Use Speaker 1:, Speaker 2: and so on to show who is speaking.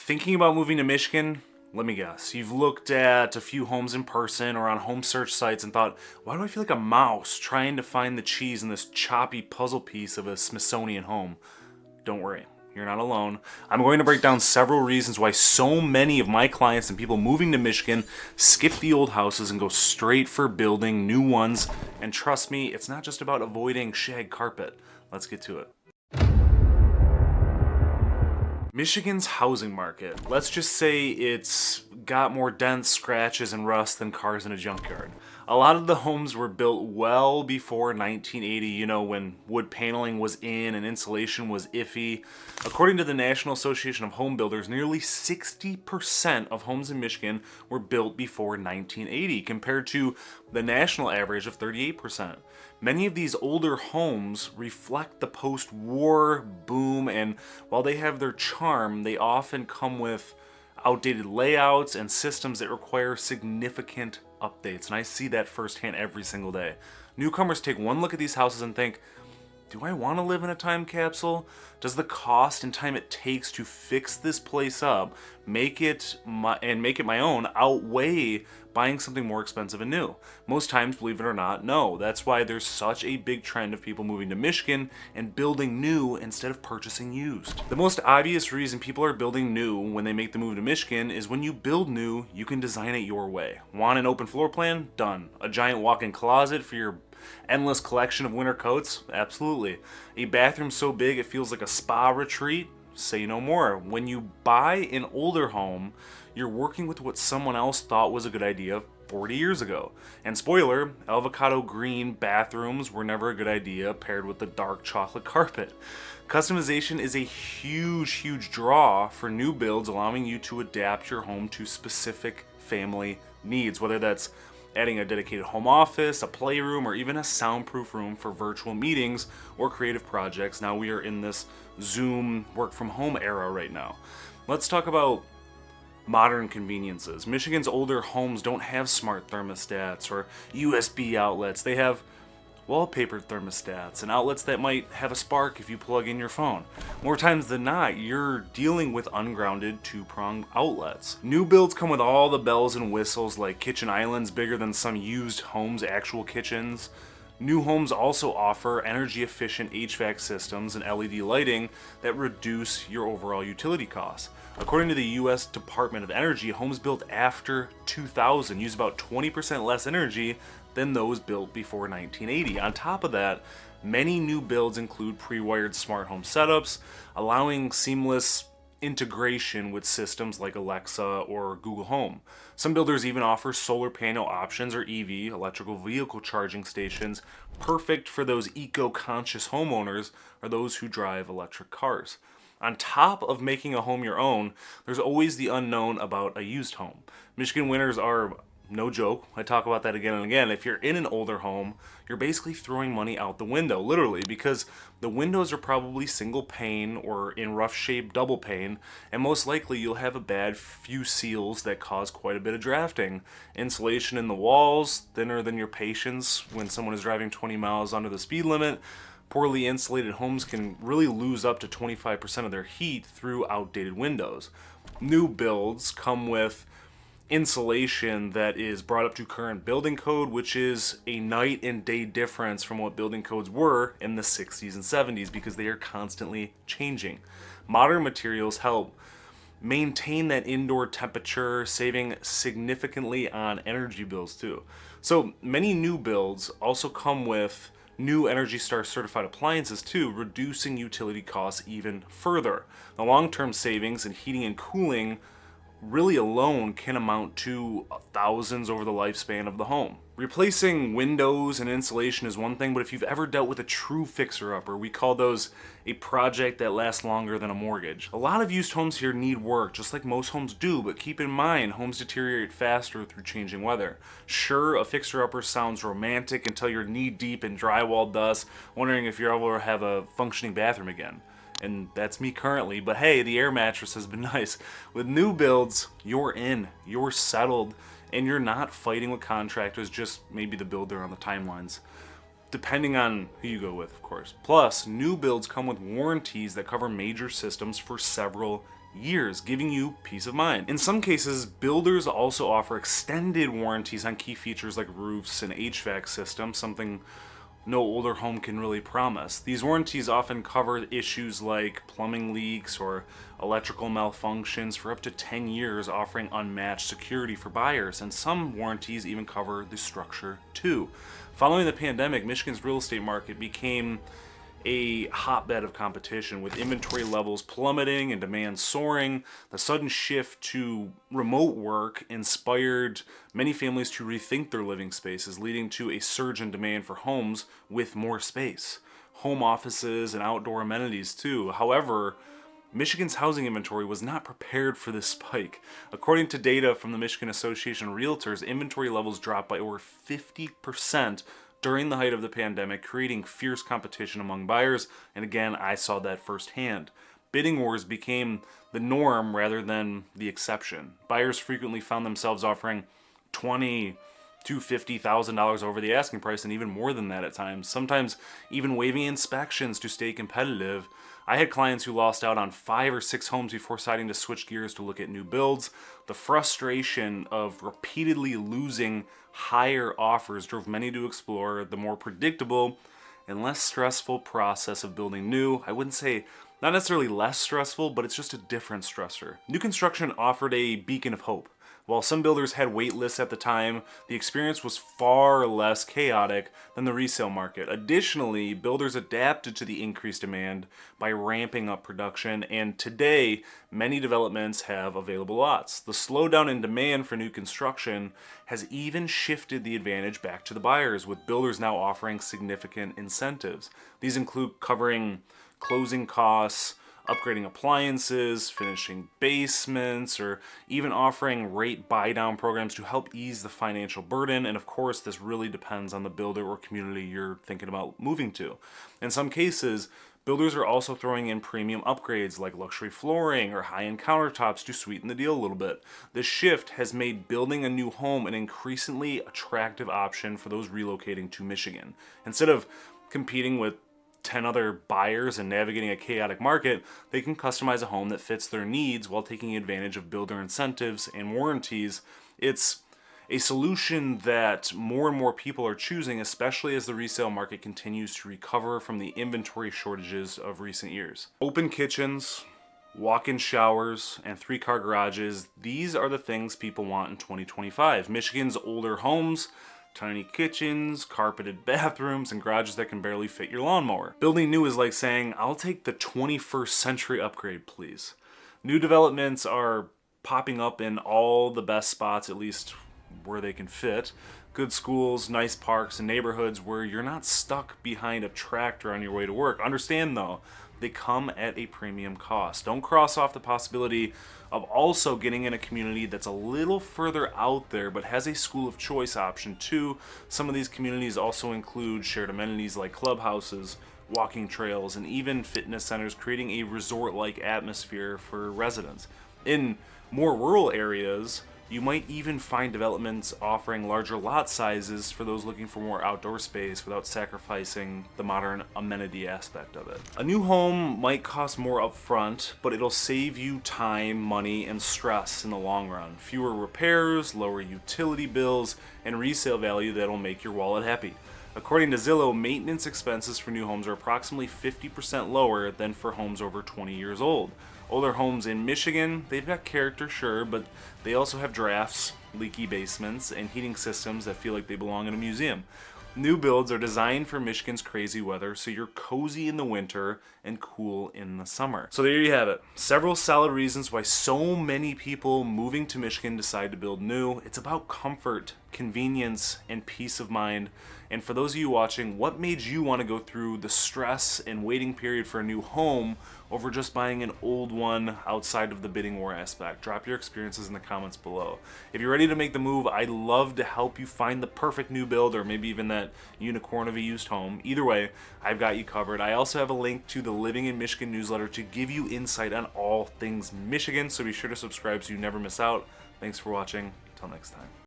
Speaker 1: Thinking about moving to Michigan? Let me guess. You've looked at a few homes in person or on home search sites and thought, why do I feel like a mouse trying to find the cheese in this choppy puzzle piece of a Smithsonian home? Don't worry, you're not alone. I'm going to break down several reasons why so many of my clients and people moving to Michigan skip the old houses and go straight for building new ones. And trust me, it's not just about avoiding shag carpet. Let's get to it. Michigan's housing market, let's just say it's got more dents, scratches, and rust than cars in a junkyard. A lot of the homes were built well before 1980, when wood paneling was in and insulation was iffy. According to the National Association of Home Builders, nearly 60% of homes in Michigan were built before 1980, compared to the national average of 38%. Many of these older homes reflect the post-war boom, and while they have their charm, they often come with outdated layouts and systems that require significant updates. And I see that firsthand every single day. Newcomers take one look at these houses and think, do I want to live in a time capsule? Does the cost and time it takes to fix this place up, make it my own, outweigh buying something more expensive and new? Most times, believe it or not, no. That's why there's such a big trend of people moving to Michigan and building new instead of purchasing used. The most obvious reason people are building new when they make the move to Michigan is when you build new, you can design it your way. Want an open floor plan? Done. A giant walk-in closet for your endless collection of winter coats? Absolutely. A bathroom so big it feels like a spa retreat? Say no more. When you buy an older home, you're working with what someone else thought was a good idea 40 years ago. And spoiler, avocado green bathrooms were never a good idea paired with the dark chocolate carpet. Customization is a huge draw for new builds, allowing you to adapt your home to specific family needs, whether that's adding a dedicated home office, a playroom, or even a soundproof room for virtual meetings or creative projects. Now we are in this Zoom work from home era right now. Let's talk about modern conveniences. Michigan's older homes don't have smart thermostats or USB outlets. They have wallpapered thermostats and outlets that might have a spark if you plug in your phone. More times than not, you're dealing with ungrounded two-prong outlets. New builds come with all the bells and whistles, like kitchen islands bigger than some used homes' actual kitchens. New homes also offer energy-efficient HVAC systems and LED lighting that reduce your overall utility costs. According to the U.S. Department of Energy, homes built after 2000 use about 20% less energy than those built before 1980. On top of that, many new builds include pre-wired smart home setups, allowing seamless integration with systems like Alexa or Google Home. Some builders even offer solar panel options or EV, electrical vehicle charging stations, perfect for those eco-conscious homeowners or those who drive electric cars. On top of making a home your own, there's always the unknown about a used home. Michigan winters are no joke. I talk about that again and again. If you're in an older home, you're basically throwing money out the window, literally, because the windows are probably single pane or in rough shape double pane, and most likely you'll have a bad few seals that cause quite a bit of drafting. Insulation in the walls, thinner than your patience when someone is driving 20 miles under the speed limit. Poorly insulated homes can really lose up to 25% of their heat through outdated windows. New builds come with insulation that is brought up to current building code, which is a night and day difference from what building codes were in the 60s and 70s because they are constantly changing. Modern materials help maintain that indoor temperature, saving significantly on energy bills too. So many new builds also come with new Energy Star certified appliances too, reducing utility costs even further. The long-term savings in heating and cooling really alone can amount to thousands over the lifespan of the home. Replacing windows and insulation is one thing, but if you've ever dealt with a true fixer-upper, we call those a project that lasts longer than a mortgage. A lot of used homes here need work, just like most homes do, but keep in mind, homes deteriorate faster through changing weather. Sure, a fixer-upper sounds romantic until you're knee-deep in drywall dust, wondering if you'll ever have a functioning bathroom again. And that's me currently, but hey, the air mattress has been nice. With new builds, you're in, you're settled, and you're not fighting with contractors, just maybe the builder on the timelines. Depending on who you go with, of course. Plus, new builds come with warranties that cover major systems for several years, giving you peace of mind. In some cases, builders also offer extended warranties on key features like roofs and HVAC systems, something no older home can really promise. These warranties often cover issues like plumbing leaks or electrical malfunctions for up to 10 years, offering unmatched security for buyers, and some warranties even cover the structure too. Following the pandemic, Michigan's real estate market became a hotbed of competition, with inventory levels plummeting and demand soaring. The sudden shift to remote work inspired many families to rethink their living spaces, leading to a surge in demand for homes with more space, home offices, and outdoor amenities too. However, Michigan's housing inventory was not prepared for this spike. According to data from the Michigan Association of Realtors, inventory levels dropped by over 50% during the height of the pandemic, creating fierce competition among buyers. And again, I saw that firsthand. Bidding wars became the norm rather than the exception. Buyers frequently found themselves offering $20,000 to $50,000 over the asking price, and even more than that at times, sometimes even waiving inspections to stay competitive. I had clients who lost out on 5 or 6 homes before deciding to switch gears to look at new builds. The frustration of repeatedly losing higher offers drove many to explore the more predictable and less stressful process of building new. I wouldn't say not necessarily less stressful, but it's just a different stressor. New construction offered a beacon of hope. While some builders had wait lists at the time, the experience was far less chaotic than the resale market. Additionally, builders adapted to the increased demand by ramping up production, and today, many developments have available lots. The slowdown in demand for new construction has even shifted the advantage back to the buyers, with builders now offering significant incentives. These include covering closing costs, upgrading appliances, finishing basements, or even offering rate buy-down programs to help ease the financial burden. And of course, this really depends on the builder or community you're thinking about moving to. In some cases, builders are also throwing in premium upgrades like luxury flooring or high-end countertops to sweeten the deal a little bit. This shift has made building a new home an increasingly attractive option for those relocating to Michigan. Instead of competing with 10 other buyers and navigating a chaotic market, they can customize a home that fits their needs while taking advantage of builder incentives and warranties. It's a solution that more and more people are choosing, especially as the resale market continues to recover from the inventory shortages of recent years. Open kitchens, walk-in showers, and 3-car garages, these are the things people want in 2025. Michigan's older homes, tiny kitchens, carpeted bathrooms, and garages that can barely fit your lawnmower. Building new is like saying, I'll take the 21st century upgrade, please. New developments are popping up in all the best spots, at least where they can fit. Good schools, nice parks, and neighborhoods where you're not stuck behind a tractor on your way to work. Understand though, they come at a premium cost. Don't cross off the possibility of also getting in a community that's a little further out there but has a school of choice option too. Some of these communities also include shared amenities like clubhouses, walking trails, and even fitness centers, creating a resort-like atmosphere for residents. In more rural areas, you might even find developments offering larger lot sizes for those looking for more outdoor space without sacrificing the modern amenity aspect of it. A new home might cost more upfront, but it'll save you time, money, and stress in the long run. Fewer repairs, lower utility bills, and resale value that'll make your wallet happy. According to Zillow, maintenance expenses for new homes are approximately 50% lower than for homes over 20 years old. Older homes in Michigan, they've got character, sure, but they also have drafts, leaky basements, and heating systems that feel like they belong in a museum. New builds are designed for Michigan's crazy weather, so you're cozy in the winter and cool in the summer. So there you have it. Several solid reasons why so many people moving to Michigan decide to build new. It's about comfort, convenience, and peace of mind. And for those of you watching, what made you want to go through the stress and waiting period for a new home over just buying an old one outside of the bidding war aspect? Drop your experiences in the comments below. If you're ready to make the move, I'd love to help you find the perfect new build, or maybe even that unicorn of a used home. Either way, I've got you covered. I also have a link to the Living in Michigan newsletter to give you insight on all things Michigan, so be sure to subscribe so you never miss out. Thanks for watching. Until next time.